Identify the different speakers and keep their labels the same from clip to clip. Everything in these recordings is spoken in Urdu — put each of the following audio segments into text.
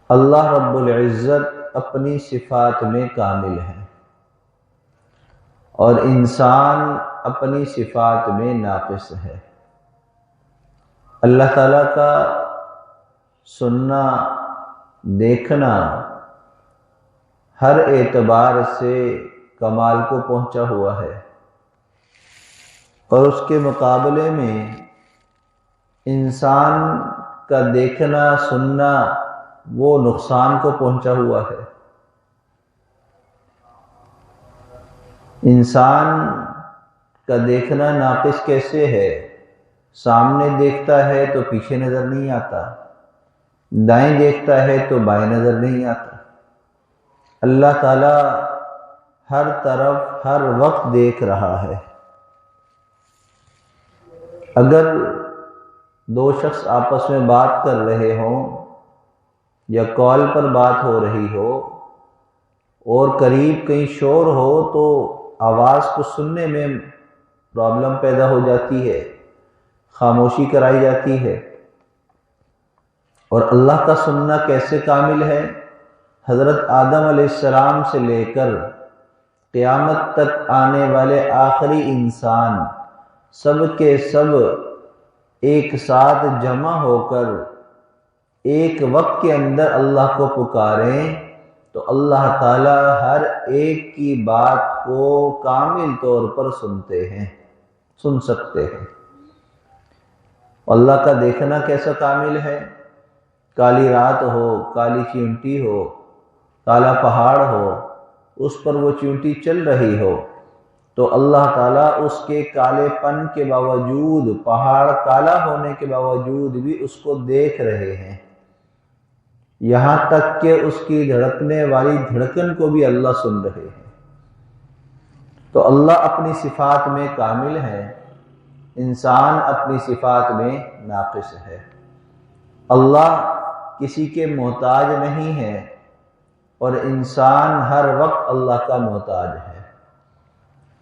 Speaker 1: اللہ رب العزت اپنی صفات میں کامل ہے اور انسان اپنی صفات میں ناقص ہے۔ اللہ تعالیٰ کا سننا، دیکھنا ہر اعتبار سے کمال کو پہنچا ہوا ہے، اور اس کے مقابلے میں انسان کا دیکھنا سننا وہ نقصان کو پہنچا ہوا ہے۔ انسان کا دیکھنا ناقص کیسے ہے؟ سامنے دیکھتا ہے تو پیچھے نظر نہیں آتا، دائیں دیکھتا ہے تو بائیں نظر نہیں آتا۔ اللہ تعالیٰ ہر طرف ہر وقت دیکھ رہا ہے۔ اگر دو شخص آپس میں بات کر رہے ہوں یا کال پر بات ہو رہی ہو اور قریب کہیں شور ہو تو آواز کو سننے میں پرابلم پیدا ہو جاتی ہے، خاموشی کرائی جاتی ہے۔ اور اللہ کا سننا کیسے کامل ہے؟ حضرت آدم علیہ السلام سے لے کر قیامت تک آنے والے آخری انسان سب کے سب ایک ساتھ جمع ہو کر ایک وقت کے اندر اللہ کو پکاریں تو اللہ تعالیٰ ہر ایک کی بات کو کامل طور پر سن سکتے ہیں۔ اللہ کا دیکھنا کیسا کامل ہے؟ کالی رات ہو، کالی چیونٹی ہو، کالا پہاڑ ہو، اس پر وہ چیونٹی چل رہی ہو تو اللہ تعالیٰ اس کے کالے پن کے باوجود، پہاڑ کالا ہونے کے باوجود بھی اس کو دیکھ رہے ہیں، یہاں تک کہ اس کی دھڑکنے والی دھڑکن کو بھی اللہ سن رہے ہیں۔ تو اللہ اپنی صفات میں کامل ہے، انسان اپنی صفات میں ناقص ہے۔ اللہ کسی کے محتاج نہیں ہے اور انسان ہر وقت اللہ کا محتاج ہے۔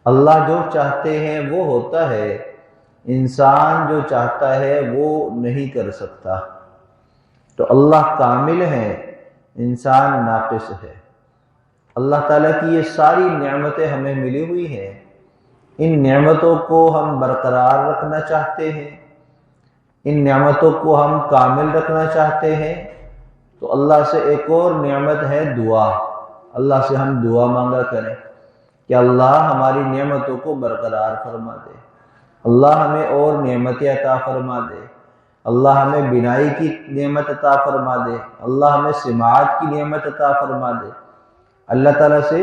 Speaker 1: اللہ جو چاہتے ہیں وہ ہوتا ہے، انسان جو چاہتا ہے وہ نہیں کر سکتا۔ تو اللہ کامل ہے، انسان ناقص ہے۔ اللہ تعالیٰ کی یہ ساری نعمتیں ہمیں ملی ہوئی ہیں، ان نعمتوں کو ہم برقرار رکھنا چاہتے ہیں، ان نعمتوں کو ہم کامل رکھنا چاہتے ہیں تو اللہ سے ایک اور نعمت ہے دعا۔ اللہ سے ہم دعا مانگا کریں کہ اللہ ہماری نعمتوں کو برقرار فرما دے، اللہ ہمیں اور نعمتیں عطا فرما دے، اللہ ہمیں بینائی کی نعمت عطا فرما دے، اللہ ہمیں سماعت کی نعمت عطا فرما دے۔ اللہ تعالیٰ سے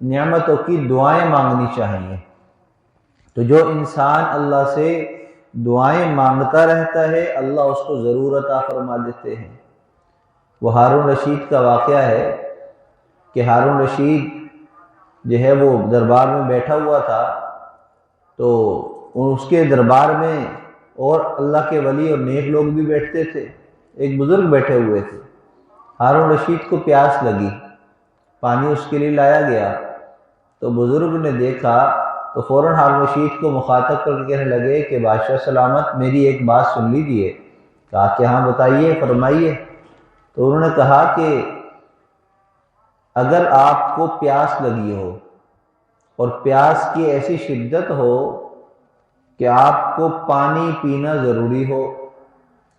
Speaker 1: نعمتوں کی دعائیں مانگنی چاہیے۔ تو جو انسان اللہ سے دعائیں مانگتا رہتا ہے اللہ اس کو ضرور عطا فرما دیتے ہیں۔ وہ ہارون رشید کا واقعہ ہے کہ ہارون رشید جو ہے وہ دربار میں بیٹھا ہوا تھا، تو اس کے دربار میں اور اللہ کے ولی اور نیک لوگ بھی بیٹھتے تھے۔ ایک بزرگ بیٹھے ہوئے تھے، ہارون رشید کو پیاس لگی، پانی اس کے لیے لایا گیا تو بزرگ نے دیکھا تو فوراً ہارون رشید کو مخاطب کر کے کہنے لگے کہ بادشاہ سلامت میری ایک بات سن لیجیے۔ کہا کہ ہاں بتائیے، فرمائیے۔ تو انہوں نے کہا کہ اگر آپ کو پیاس لگی ہو اور پیاس کی ایسی شدت ہو کہ آپ کو پانی پینا ضروری ہو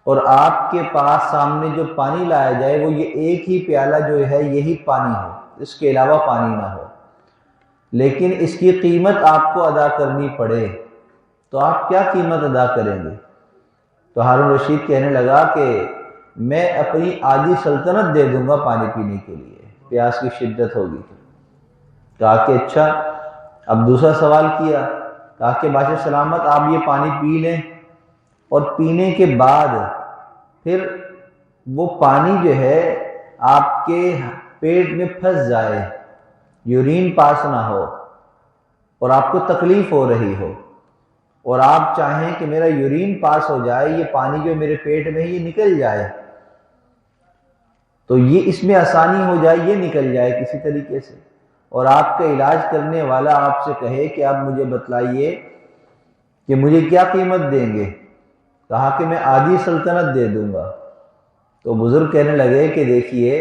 Speaker 1: اور آپ کے پاس سامنے جو پانی لایا جائے وہ یہ ایک ہی پیالہ جو ہے یہی پانی ہو، اس کے علاوہ پانی نہ ہو، لیکن اس کی قیمت آپ کو ادا کرنی پڑے تو آپ کیا قیمت ادا کریں گے؟ تو ہارون رشید کہنے لگا کہ میں اپنی آدھی سلطنت دے دوں گا پانی پینے کے لیے، پیاس کی شدت ہوگی۔ کہا کہ اچھا۔ اب دوسرا سوال کیا، کہا کہ بادشاہ سلامت آپ یہ پانی پی لیں اور پینے کے بعد پھر وہ پانی جو ہے آپ کے پیٹ میں پھنس جائے، یورین پاس نہ ہو اور آپ کو تکلیف ہو رہی ہو اور آپ چاہیں کہ میرا یورین پاس ہو جائے، یہ پانی جو میرے پیٹ میں ہے یہ نکل جائے، تو یہ اس میں آسانی ہو جائے، یہ نکل جائے کسی طریقے سے، اور آپ کا علاج کرنے والا آپ سے کہے کہ آپ مجھے بتلائیے کہ مجھے کیا قیمت دیں گے؟ کہا کہ میں آدھی سلطنت دے دوں گا۔ تو بزرگ کہنے لگے کہ دیکھیے،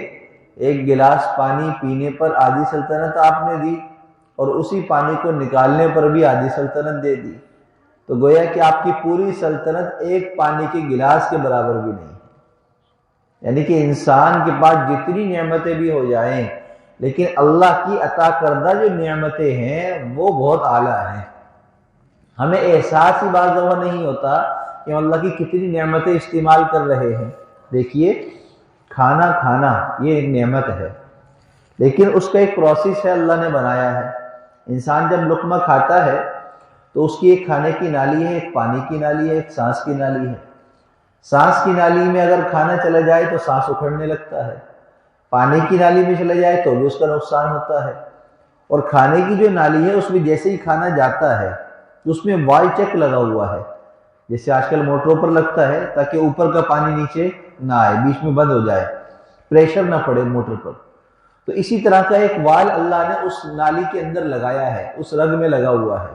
Speaker 1: ایک گلاس پانی پینے پر آدھی سلطنت آپ نے دی اور اسی پانی کو نکالنے پر بھی آدھی سلطنت دے دی، تو گویا کہ آپ کی پوری سلطنت ایک پانی کے گلاس کے برابر بھی نہیں ہے۔ یعنی کہ انسان کے پاس جتنی نعمتیں بھی ہو جائیں، لیکن اللہ کی عطا کردہ جو نعمتیں ہیں وہ بہت اعلیٰ ہیں۔ ہمیں احساس ہی بعض دفعہ نہیں ہوتا کہ ہم اللہ کی کتنی نعمتیں استعمال کر رہے ہیں۔ دیکھیے، کھانا کھانا یہ ایک نعمت ہے، لیکن اس کا ایک پروسیس ہے، اللہ نے بنایا ہے۔ انسان جب لقمہ کھاتا ہے تو اس کی ایک کھانے کی نالی ہے، ایک پانی کی نالی ہے، ایک سانس کی نالی ہے۔ سانس کی نالی میں اگر کھانا چلا جائے تو سانس اکھڑنے لگتا ہے، پانی کی نالی میں چلا جائے تو بھی اس کا نقصان ہوتا ہے، اور کھانے کی جو نالی ہے اس میں جیسے ہی کھانا جاتا ہے تو اس میں وال چیک لگا ہوا ہے، جیسے آج کل موٹروں پر لگتا ہے تاکہ اوپر کا پانی نیچے نہ آئے، بیچ میں بند ہو جائے، پریشر نہ پڑے موٹر پر۔ تو اسی طرح کا ایک وال اللہ نے اس نالی کے اندر لگایا ہے، اس رگ میں لگا ہوا ہے،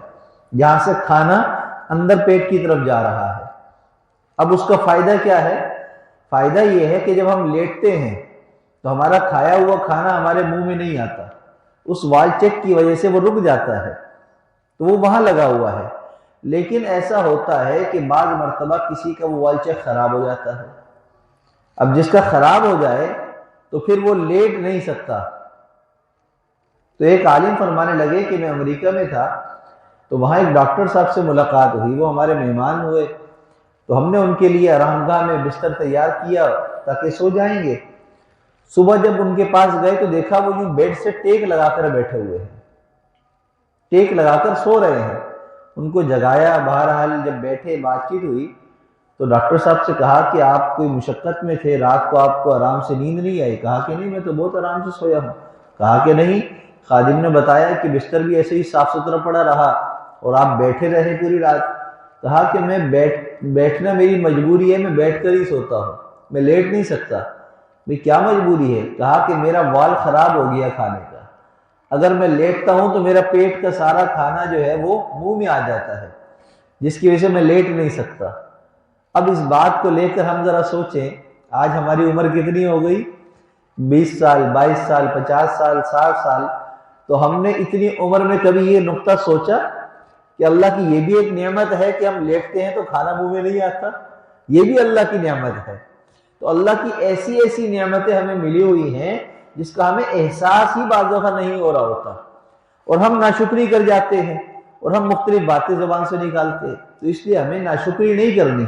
Speaker 1: جہاں سے کھانا اندر پیٹ کی طرف جا رہا ہے۔ اب اس کا فائدہ کیا ہے؟ فائدہ یہ ہے کہ جب ہم لیٹتے ہیں تو ہمارا کھایا ہوا کھانا ہمارے منہ میں نہیں آتا، اس وال چیک کی وجہ سے وہ رک جاتا ہے، تو وہ وہاں لگا ہوا ہے۔ لیکن ایسا ہوتا ہے کہ بعض مرتبہ کسی کا وہ وال چیک خراب ہو جاتا ہے۔ اب جس کا خراب ہو جائے تو پھر وہ لیٹ نہیں سکتا۔ تو ایک عالم فرمانے لگے کہ میں امریکہ میں تھا تو وہاں ایک ڈاکٹر صاحب سے ملاقات ہوئی، وہ ہمارے مہمان ہوئے، تو ہم نے ان کے لیے آرام گاہ میں بستر تیار کیا تاکہ سو جائیں گے۔ صبح جب ان کے پاس گئے تو دیکھا وہ یوں بیڈ سے ٹیک لگا کر بیٹھے ہوئے ہیں، ٹیک لگا کر سو رہے ہیں۔ ان کو جگایا، بہرحال جب بیٹھے بات چیت ہوئی تو ڈاکٹر صاحب سے کہا کہ آپ کوئی مشقت میں تھے، رات کو آپ کو آرام سے نیند نہیں آئی؟ کہا کہ نہیں، میں تو بہت آرام سے سویا ہوں۔ کہا کہ نہیں، خادم نے بتایا کہ بستر بھی ایسے ہی صاف ستھرا پڑا رہا اور آپ بیٹھے رہے پوری رات۔ کہا کہ میں بیٹھنا میری مجبوری ہے، میں بیٹھ کر ہی سوتا ہوں، میں لیٹ نہیں سکتا۔ بھئی کیا مجبوری ہے؟ کہا کہ میرا وال خراب ہو گیا کھانے کا، اگر میں لیٹتا ہوں تو میرا پیٹ کا سارا کھانا جو ہے وہ منہ میں آ جاتا ہے، جس کی وجہ سے میں لیٹ نہیں سکتا۔ اب اس بات کو لے کر ہم ذرا سوچیں، آج ہماری عمر کتنی ہو گئی؟ 20 سال، 22 سال، 50 سال، 60 سال۔ تو ہم نے اتنی عمر میں کبھی یہ نقطہ سوچا کہ اللہ کی یہ بھی ایک نعمت ہے کہ ہم لیٹتے ہیں تو کھانا منہ میں نہیں آتا؟ یہ بھی اللہ کی نعمت ہے۔ تو اللہ کی ایسی ایسی نعمتیں ہمیں ملی ہوئی ہیں جس کا ہمیں احساس ہی بعض دفعہ نہیں ہو رہا ہوتا، اور ہم ناشکری کر جاتے ہیں اور ہم مختلف باتیں زبان سے نکالتے ہیں۔ تو اس لیے ہمیں ناشکری نہیں کرنی،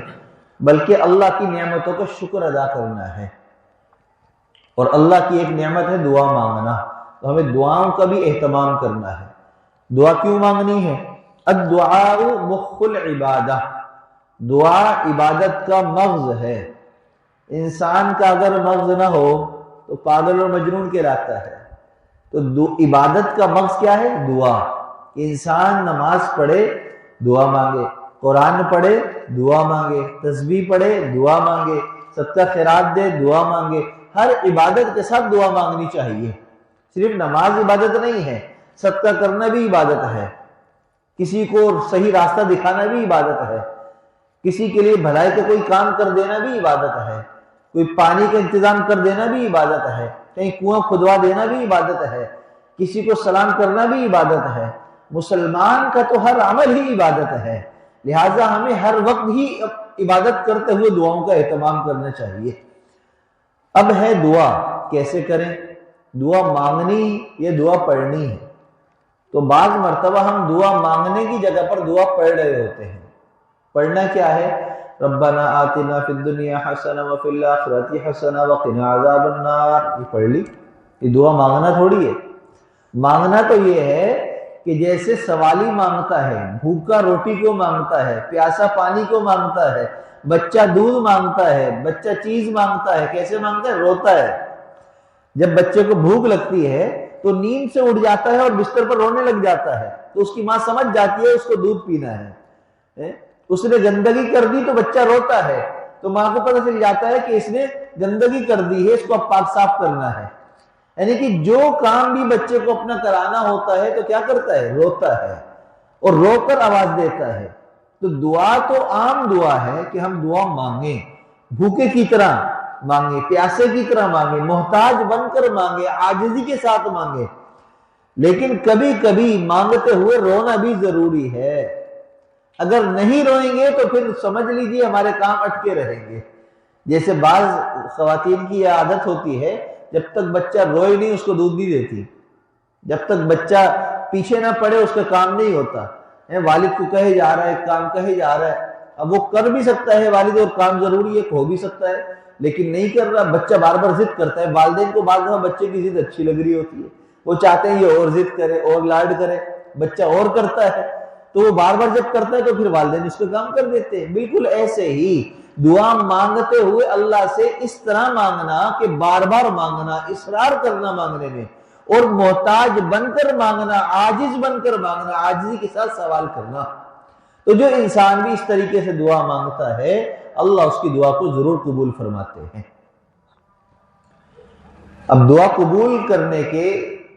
Speaker 1: بلکہ اللہ کی نعمتوں کا شکر ادا کرنا ہے۔ اور اللہ کی ایک نعمت ہے دعا مانگنا، تو ہمیں دعاؤں کا بھی اہتمام کرنا ہے۔ دعا کیوں مانگنی ہے؟ الدعاء مخ العبادہ، دعا عبادت کا مغز ہے۔ انسان کا اگر مغز نہ ہو تو پاگل اور مجنون کہلاتا ہے۔ تو عبادت کا مغز کیا ہے؟ دعا۔ انسان نماز پڑھے، دعا مانگے، قرآن پڑھے، دعا مانگے، تسبیح پڑھے، دعا مانگے، صدقہ خیرات دے، دعا مانگے۔ ہر عبادت کے ساتھ دعا مانگنی چاہیے۔ صرف نماز عبادت نہیں ہے، صدقہ کرنا بھی عبادت ہے، کسی کو صحیح راستہ دکھانا بھی عبادت ہے، کسی کے لیے بھلائی کا کوئی کام کر دینا بھی عبادت ہے، کوئی پانی کا انتظام کر دینا بھی عبادت ہے، کہیں کنواں کھدوا دینا بھی عبادت ہے، کسی کو سلام کرنا بھی عبادت ہے۔ مسلمان کا تو ہر عمل ہی عبادت ہے، لہٰذا ہمیں ہر وقت ہی عبادت کرتے ہوئے دعاؤں کا اہتمام کرنا چاہیے۔ اب ہے دعا کیسے کریں؟ دعا مانگنی یا دعا پڑھنی ہے؟ تو بعض مرتبہ ہم دعا مانگنے کی جگہ پر دعا پڑھ رہے ہوتے ہیں۔ پڑھنا کیا ہے؟ ربنا آتنا فی الدنیا حسنہ وفی الآخرۃ حسنہ وقنا عذاب النار، یہ پڑھ لی۔ یہ دعا مانگنا تھوڑی ہے۔ مانگنا تو یہ ہے کہ جیسے سوالی مانگتا ہے، بھوکا روٹی کو مانگتا ہے، پیاسا پانی کو مانگتا ہے، بچہ دودھ مانگتا ہے، بچہ چیز مانگتا ہے، کیسے مانگتا ہے؟ روتا ہے۔ جب بچے کو بھوک لگتی ہے تو نیند سے اٹھ جاتا ہے اور بستر پر رونے لگ جاتا ہے، تو اس کی ماں سمجھ جاتی ہے اس کو دودھ پینا ہے۔ اس نے گندگی کر دی تو بچہ روتا ہے، تو ماں کو پتہ چل جاتا ہے کہ اس نے گندگی کر دی ہے، اس کو اب پاک صاف کرنا ہے۔ یعنی کہ جو کام بھی بچے کو اپنا کرانا ہوتا ہے تو کیا کرتا ہے؟ روتا ہے، اور رو کر آواز دیتا ہے۔ تو دعا تو عام دعا ہے کہ ہم دعا مانگیں بھوکے کی طرح، مانگے، پیاسے کی طرح مانگے، محتاج بن کر مانگے، عاجزی کے ساتھ مانگے، لیکن کبھی کبھی مانگتے ہوئے رونا بھی ضروری ہے۔ اگر نہیں روئیں گے تو پھر سمجھ لیجیے ہمارے کام اٹکے رہیں گے۔ جیسے بعض خواتین کی یہ عادت ہوتی ہے، جب تک بچہ روئے نہیں اس کو دودھ نہیں دیتی، جب تک بچہ پیچھے نہ پڑے اس کا کام نہیں ہوتا۔ والد کو کہے جا رہا ہے، کام کہے جا رہا ہے، اب وہ کر بھی سکتا ہے والد، اور کام ضروری ہے، ہو بھی سکتا ہے، لیکن نہیں کر رہا، بچہ بار بار ضد کرتا ہے۔ والدین کو بعض دفعہ بچے کی ضد اچھی لگ رہی ہوتی ہے، وہ چاہتے ہیں یہ اور ضد کرے اور لاڈ کرے، بچہ اور کرتا ہے، تو وہ بار بار جب کرتا ہے تو پھر والدین اس کو کام کر دیتے ہیں۔ بالکل ایسے ہی دعا مانگتے ہوئے اللہ سے اس طرح مانگنا کہ بار بار مانگنا، اصرار کرنا مانگنے میں، اور محتاج بن کر مانگنا، عاجز بن کر مانگنا، عاجزی کے ساتھ سوال کرنا۔ تو جو انسان بھی اس طریقے سے دعا مانگتا ہے اللہ اس کی دعا کو ضرور قبول فرماتے ہیں۔ اب دعا قبول کرنے کے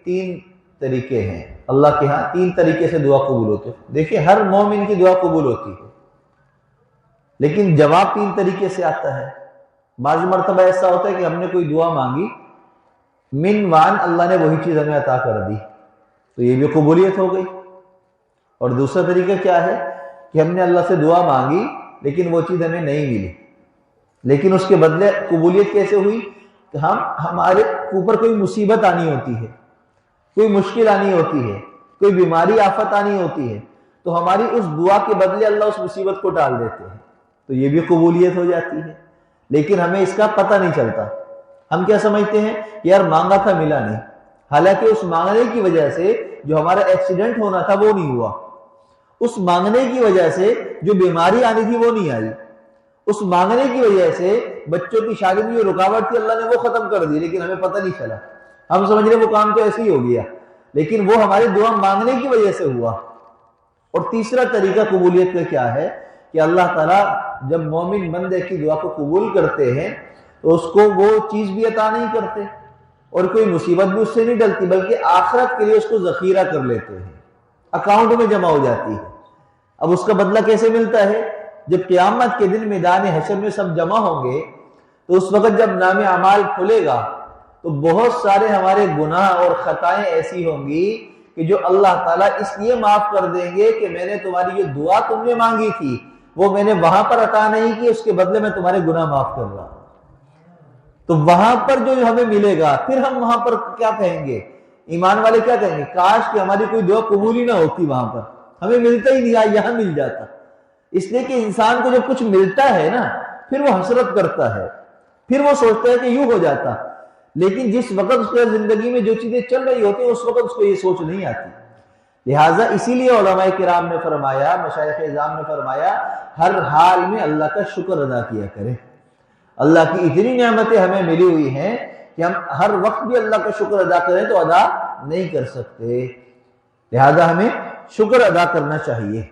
Speaker 1: 3 طریقے ہیں، اللہ کے ہاں 3 طریقے سے دعا قبول ہوتی ہے۔ دیکھیں ہر مومن کی دعا قبول ہوتی ہے، لیکن جواب 3 طریقے سے آتا ہے۔ بعض مرتبہ ایسا ہوتا ہے کہ ہم نے کوئی دعا مانگی، من وان اللہ نے وہی چیز ہمیں عطا کر دی، تو یہ بھی قبولیت ہو گئی۔ اور دوسرا طریقہ کیا ہے کہ ہم نے اللہ سے دعا مانگی لیکن وہ چیز ہمیں نہیں ملی، لیکن اس کے بدلے قبولیت کیسے ہوئی کہ ہمارے اوپر کوئی مصیبت آنی ہوتی ہے، کوئی مشکل آنی ہوتی ہے، کوئی بیماری آفت آنی ہوتی ہے، تو ہماری اس دعا کے بدلے اللہ اس مصیبت کو ٹال دیتے ہیں، تو یہ بھی قبولیت ہو جاتی ہے۔ لیکن ہمیں اس کا پتہ نہیں چلتا، ہم کیا سمجھتے ہیں یار مانگا تھا ملا نہیں، حالانکہ اس مانگنے کی وجہ سے جو ہمارا ایکسیڈنٹ ہونا تھا وہ نہیں ہوا، اس مانگنے کی وجہ سے جو بیماری آنی تھی وہ نہیں آئی، اس مانگنے کی وجہ سے بچوں کی شادی میں جو رکاوٹ تھی اللہ نے وہ ختم کر دی، لیکن ہمیں پتہ نہیں چلا، ہم سمجھ رہے وہ کام تو ایسے ہی ہو گیا، لیکن وہ ہماری دعا مانگنے کی وجہ سے ہوا۔ اور تیسرا طریقہ قبولیت کا کیا ہے کہ اللہ تعالیٰ جب مومن بندے کی دعا کو قبول کرتے ہیں تو اس کو وہ چیز بھی عطا نہیں کرتے اور کوئی مصیبت بھی اس سے نہیں ڈلتی، بلکہ آخرت کے لیے اس کو ذخیرہ کر لیتے ہیں، اکاؤنٹ میں جمع ہو جاتی ہے۔ اب اس کا بدلہ کیسے ملتا ہے؟ جب قیامت کے دن میدان حشر میں سب جمع ہوں گے تو اس وقت جب نام اعمال کھلے گا تو بہت سارے ہمارے گناہ اور خطائیں ایسی ہوں گی کہ جو اللہ تعالیٰ اس لیے معاف کر دیں گے کہ میں نے تمہاری یہ دعا تم نے مانگی تھی وہ میں نے وہاں پر عطا نہیں کی، اس کے بدلے میں تمہارے گناہ معاف کر رہا ہوں۔ تو وہاں پر جو ہمیں ملے گا پھر ہم وہاں پر کیا کہیں گے؟ ایمان والے کیا کہیں گے؟ کاش کہ ہماری کوئی دعا قبول ہی نہ ہوتی، وہاں پر ہمیں ملتا ہی نہیں، یہاں مل جاتا۔ اس لیے کہ انسان کو جب کچھ ملتا ہے نا پھر وہ حسرت کرتا ہے، پھر وہ سوچتا ہے کہ یوں ہو جاتا، لیکن جس وقت اس کے زندگی میں جو چیزیں چل رہی ہوتی ہیں اس وقت اس کو یہ سوچ نہیں آتی۔ لہٰذا اسی لیے علماء کرام نے فرمایا، مشائخ اعظام نے فرمایا، ہر حال میں اللہ کا شکر ادا کیا کریں۔ اللہ کی اتنی نعمتیں ہمیں ملی ہوئی ہیں کہ ہم ہر وقت بھی اللہ کا شکر ادا کریں تو ادا نہیں کر سکتے، لہذا ہمیں شکر ادا کرنا چاہیے۔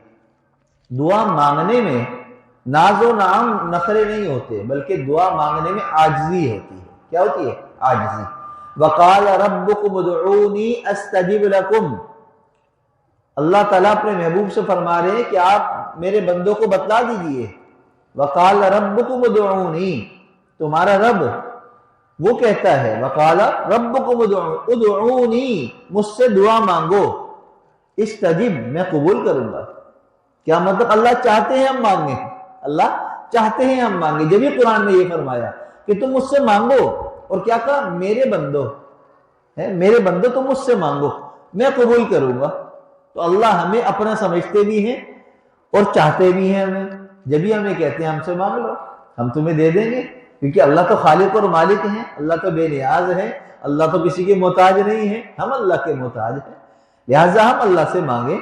Speaker 1: دعا مانگنے میں ناز و نعم نخرے نہیں ہوتے، بلکہ دعا مانگنے میں عاجزی ہوتی ہے۔ کیا ہوتی ہے؟ عاجزی۔ وقال ربکم ادعونی استجب لکم، اللہ تعالیٰ اپنے محبوب سے فرما رہے ہیں کہ آپ میرے بندوں کو بتلا دیجئے، وقال ربکم ادعونی، تمہارا رب وہ کہتا ہے، وقال ربکم ادعونی، مجھ سے دعا مانگو، استجب، میں قبول کروں گا۔ کیا مطلب؟ اللہ چاہتے ہیں ہم مانگیں، اللہ چاہتے ہیں ہم مانگیں۔ جب یہ قرآن میں یہ فرمایا کہ تم مجھ سے مانگو، اور کیا کہا؟ میرے بندو، میرے بندو تم مجھ سے مانگو، میں قبول کروں گا۔ تو اللہ ہمیں اپنا سمجھتے بھی ہیں اور چاہتے بھی ہیں ہمیں، جب ہی ہمیں کہتے ہیں ہم سے مانگ لو، ہم تمہیں دے دیں گے، کیونکہ اللہ تو خالق اور مالک ہیں، اللہ تو بے نیاز ہے، اللہ تو کسی کے محتاج نہیں ہے، ہم اللہ کے محتاج ہیں، لہٰذا ہم اللہ سے مانگیں۔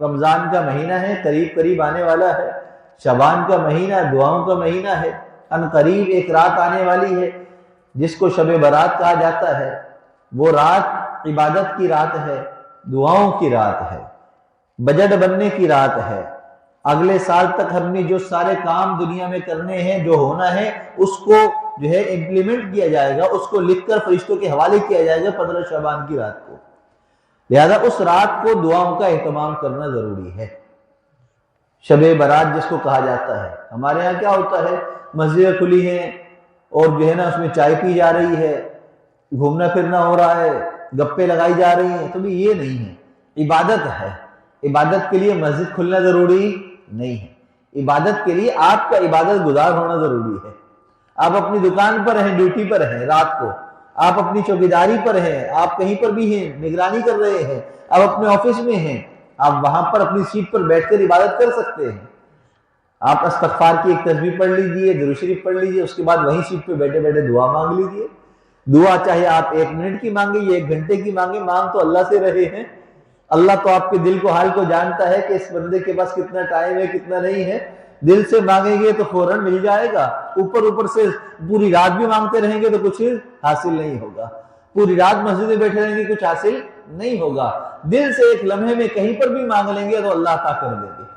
Speaker 1: رمضان کا مہینہ ہے، قریب قریب آنے والا ہے، شعبان کا مہینہ، دعاؤں کا مہینہ ہے، ان قریب ایک رات آنے والی ہے جس کو شب برات کہا جاتا ہے۔ وہ رات عبادت کی رات ہے، دعاؤں کی رات ہے، بجٹ بننے کی رات ہے۔ اگلے سال تک ہم نے جو سارے کام دنیا میں کرنے ہیں، جو ہونا ہے، اس کو جو ہے امپلیمنٹ کیا جائے گا، اس کو لکھ کر فرشتوں کے حوالے کیا جائے گا 15 شعبان کی رات کو۔ لہذا اس رات کو دعاؤں کا اہتمام کرنا ضروری ہے۔ شب برات جس کو کہا جاتا ہے، ہمارے ہاں کیا ہوتا ہے؟ مسجدیں کھلی ہیں اور جو ہے نا اس میں چائے پی جا رہی ہے، گھومنا پھرنا ہو رہا ہے، گپے لگائی جا رہی ہیں، تو بھی یہ نہیں ہے۔ عبادت ہے، عبادت کے لیے مسجد کھلنا ضروری نہیں ہے، عبادت کے لیے آپ کا عبادت گزار ہونا ضروری ہے۔ آپ اپنی دکان پر ہیں، ڈیوٹی پر ہیں، رات کو آپ اپنی چوکیداری پر ہیں، آپ کہیں پر بھی ہیں، نگرانی کر رہے ہیں، آپ اپنے آفس میں ہیں، آپ وہاں پر اپنی سیٹ پر بیٹھ کر عبادت کر سکتے ہیں۔ آپ استغفار کی ایک تسبیح پڑھ لیجئے، درود شریف پڑھ لیجئے، اس کے بعد وہیں سیٹ پہ بیٹھے بیٹھے دعا مانگ لیجئے۔ دعا چاہے آپ 1 منٹ کی مانگیں یا 1 گھنٹے کی مانگیں، مانگ تو اللہ سے رہے ہیں۔ اللہ تو آپ کے دل کو حال کو جانتا ہے کہ اس بندے کے پاس کتنا ٹائم ہے، کتنا نہیں ہے۔ دل سے مانگیں گے تو فوراً مل جائے گا، اوپر سے پوری رات بھی مانگتے رہیں گے تو کچھ حاصل نہیں ہوگا، پوری رات مسجد میں بیٹھے رہیں گے کچھ حاصل نہیں ہوگا۔ دل سے ایک لمحے میں کہیں پر بھی مانگ لیں گے تو اللہ عطا کر دیں گے۔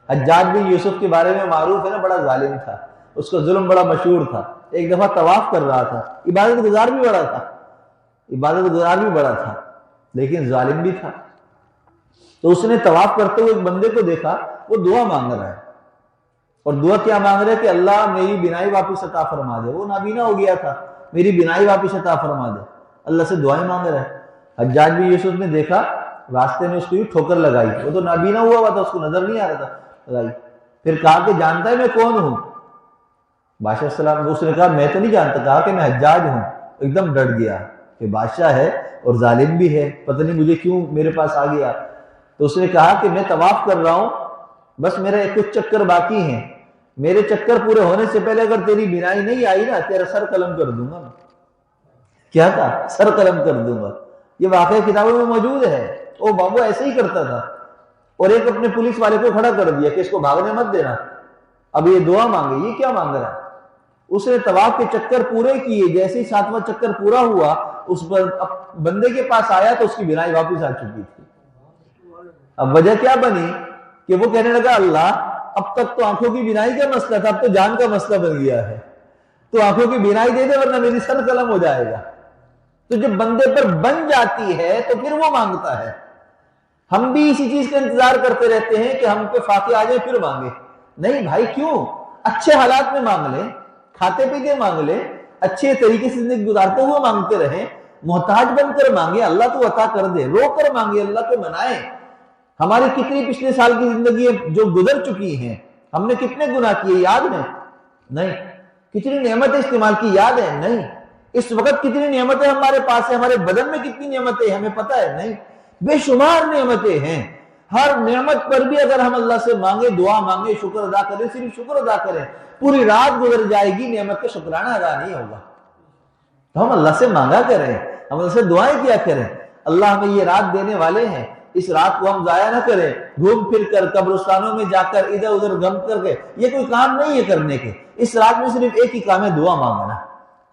Speaker 1: حجاج بن یوسف کے بارے میں معروف ہے نا، بڑا ظالم تھا، اس کا ظلم بڑا مشہور تھا۔ ایک دفعہ طواف کر رہا تھا، عبادت گزار بھی بڑا تھا لیکن ظالم بھی تھا۔ تو اس نے طواف کرتے ہوئے ایک بندے کو دیکھا، وہ دعا مانگ رہا ہے، اور دعا کیا مانگ رہا ہے کہ اللہ میری بینائی واپس عطا فرما دے۔ وہ نابینا ہو گیا تھا، میری بینائی واپس عطا فرما دے، اللہ سے دعائیں مانگ رہا ہے۔ حجاج بن یوسف نے دیکھا، راستے میں اس کو ٹھوکر لگائی، وہ تو نابینا ہوا تھا، اس کو نظر نہیں آ رہا تھا، لگائی۔ پھر کہا کہ جانتا ہے میں کون ہوں؟ بادشاہ السلام اس نے کہا میں تو نہیں جانتا، کہا کہ میں حجاج ہوں۔ ایک دم ڈر گیا کہ بادشاہ ہے اور ظالم بھی ہے، پتہ نہیں مجھے کیوں میرے پاس آ گیا۔ تو اس نے کہا کہ میں طواف کر رہا ہوں، بس میرا کچھ چکر باقی ہیں، میرے چکر پورے ہونے سے پہلے اگر تیری بینائی نہیں آئی نا، تیرا سر قلم کر دوں گا میں۔ کیا کہا؟ سر قلم کر دوں گا۔ یہ واقعہ کتابوں میں موجود ہے، وہ بابو ایسے ہی کرتا تھا۔ اور ایک اپنے پولیس والے کو کھڑا کر دیا کہ اس کو بھاگنے مت دینا، اب یہ دعا مانگے۔ یہ کیا مانگ رہا ہے؟ اس نے طواف کے چکر پورے کیے، جیسے ہی 7واں چکر پورا ہوا، اس بندے کے پاس آیا تو اس کی بینائی واپس آ چکی تھی۔ اب وجہ کیا بنی کہ وہ کہنے لگا اللہ اب تک تو آنکھوں کی بینائی کا مسئلہ تھا، اب تو جان کا مسئلہ بن گیا ہے، تو آنکھوں کی بینائی دے دے ورنہ میری سر قلم ہو جائے گا۔ تو جب بندے پر بن جاتی ہے تو پھر وہ مانگتا ہے۔ ہم بھی اسی چیز کا انتظار کرتے رہتے ہیں کہ ہم پہ فاتح آ جائے پھر مانگے۔ نہیں بھائی، کیوں؟ اچھے حالات میں مانگ لیں، کھاتے پیتے مانگ لیں، اچھے طریقے سے زندگی گزارتے ہوئے مانگتے رہیں، محتاج بن کر مانگے، اللہ تو عطا کر دے، رو کر مانگے، اللہ کو منائیں۔ ہماری کتنی پچھلے سال کی زندگی جو گزر چکی ہیں، ہم نے کتنے گناہ کیے یاد ہیں؟ نہیں۔ کتنی نعمتیں استعمال کی یاد ہے؟ نہیں۔ اس وقت کتنی نعمتیں ہمارے پاس ہیں، ہمارے بدن میں کتنی نعمتیں ہیں ہمیں پتہ ہے؟ نہیں۔ بے شمار نعمتیں ہیں، ہر نعمت پر بھی اگر ہم اللہ سے مانگے، دعا مانگے، شکر ادا کریں، صرف شکر ادا کریں، پوری رات گزر جائے گی، نعمت کا شکرانہ ادا نہیں ہوگا۔ تو ہم اللہ سے مانگا کریں، ہم اللہ سے دعائیں کیا کریں۔ اللہ ہمیں یہ رات دینے والے ہیں، اس رات کو ہم ضائع نہ کریں، گھوم پھر کر قبرستانوں میں جا کر ادھر ادھر غم کر کے، یہ کوئی کام نہیں ہے کرنے کے۔ اس رات میں صرف ایک ہی کام ہے، دعا مانگنا۔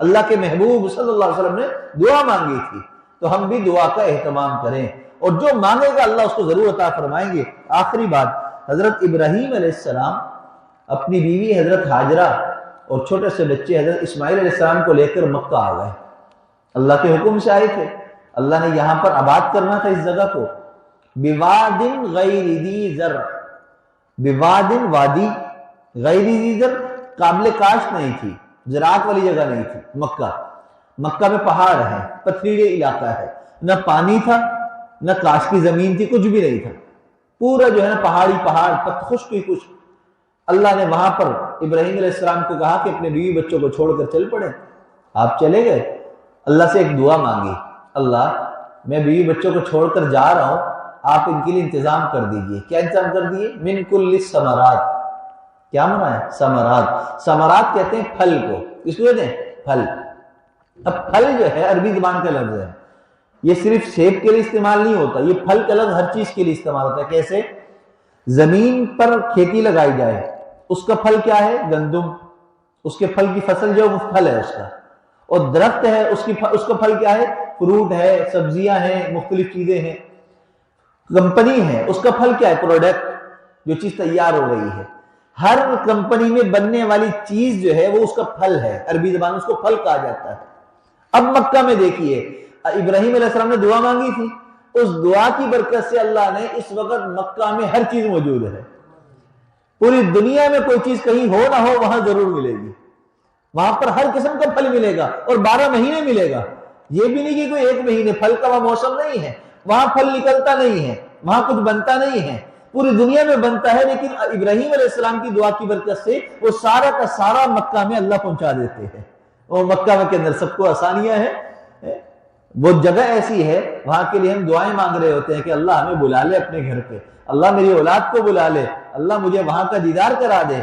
Speaker 1: اللہ کے محبوب صلی اللہ علیہ وسلم نے دعا مانگی تھی، تو ہم بھی دعا کا اہتمام کریں، اور جو مانگے گا اللہ اس کو ضرور عطا فرمائیں گے۔ آخری بات، حضرت ابراہیم علیہ السلام اپنی بیوی حضرت ہاجرہ اور چھوٹے سے بچے حضرت اسماعیل علیہ السلام کو لے کر مکہ آ گئے۔ اللہ کے حکم سے آئے تھے، اللہ نے یہاں پر آباد کرنا تھا اس جگہ کو۔ بواد غیر ذی زرع، بواد وادی غیر ذی زرع، قابل کاشت نہیں تھی، زراعت والی جگہ نہیں تھی مکہ۔ مکہ میں پہاڑ ہیں، پتھریلے علاقہ ہے، نہ پانی تھا نہ کاشت کی زمین تھی، کچھ بھی نہیں تھا، پورا جو ہے نا پہاڑی پہاڑ، خشک ہی خشک۔ اللہ نے وہاں پر ابراہیم علیہ السلام کو کہا کہ اپنے بیوی بچوں کو چھوڑ کر چل پڑے۔ آپ چلے گئے، اللہ سے ایک دعا مانگی، اللہ میں بیوی بچوں کو چھوڑ کر جا رہا ہوں، آپ ان کے لیے انتظام کر دیجئے۔ کیا انتظام کر دیے؟ من کل الثمرات۔ کیا منع ہے؟ ثمرات۔ ثمرات کہتے ہیں پھل کو، کس کو کہتے ہیں؟ پھل۔ اب پھل جو ہے عربی زبان کا لفظ ہے، یہ صرف سیب کے لیے استعمال نہیں ہوتا، یہ پھل کا لفظ ہر چیز کے لیے استعمال ہوتا ہے۔ کیسے؟ زمین پر کھیتی لگائی جائے، اس کا پھل کیا ہے؟ گندم، اس کے پھل کی فصل جو وہ پھل ہے اس کا۔ اور درخت ہے، اس کا پھل کیا ہے؟ فروٹ ہے، سبزیاں ہیں، مختلف چیزیں ہیں۔ کمپنی ہے، اس کا پھل کیا ہے؟ پروڈکٹ، جو چیز تیار ہو رہی ہے۔ ہر کمپنی میں بننے والی چیز جو ہے وہ اس کا پھل ہے، عربی زبان میں اس کو پھل کہا جاتا ہے۔ اب مکہ میں دیکھیے، ابراہیم علیہ السلام نے دعا مانگی تھی، اس دعا کی برکت سے اللہ نے اس وقت مکہ میں ہر چیز موجود ہے۔ پوری دنیا میں کوئی چیز کہیں ہو نہ ہو، وہاں ضرور ملے گی۔ وہاں پر ہر قسم کا پھل ملے گا اور 12 مہینے ملے گا. یہ بھی نہیں کہ کوئی ایک مہینے، پھل کا وہ موسم نہیں ہے، وہاں پھل نکلتا نہیں ہے، وہاں کچھ بنتا نہیں ہے، پوری دنیا میں بنتا ہے، لیکن ابراہیم علیہ السلام کی دعا کی برکت سے وہ سارا کا سارا مکہ میں اللہ پہنچا دیتے ہیں. وہ مکہ کے اندر سب کو آسانیاں ہیں. وہ جگہ ایسی ہے وہاں کے لیے ہم دعائیں مانگ رہے ہوتے ہیں کہ اللہ ہمیں بلا لے اپنے گھر پہ، اللہ میری اولاد کو بلا لے، اللہ مجھے وہاں کا دیدار کرا دے.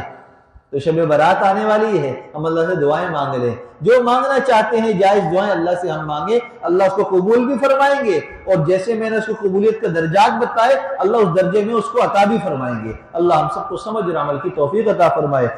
Speaker 1: تو شب برات آنے والی ہے، ہم اللہ سے دعائیں مانگ لیں، جو مانگنا چاہتے ہیں جائز دعائیں اللہ سے ہم مانگیں، اللہ اس کو قبول بھی فرمائیں گے، اور جیسے میں نے اس کو قبولیت کے درجات بتائے اللہ اس درجے میں اس کو عطا بھی فرمائیں گے. اللہ ہم سب کو سمجھ اور عمل کی توفیق عطا فرمائے.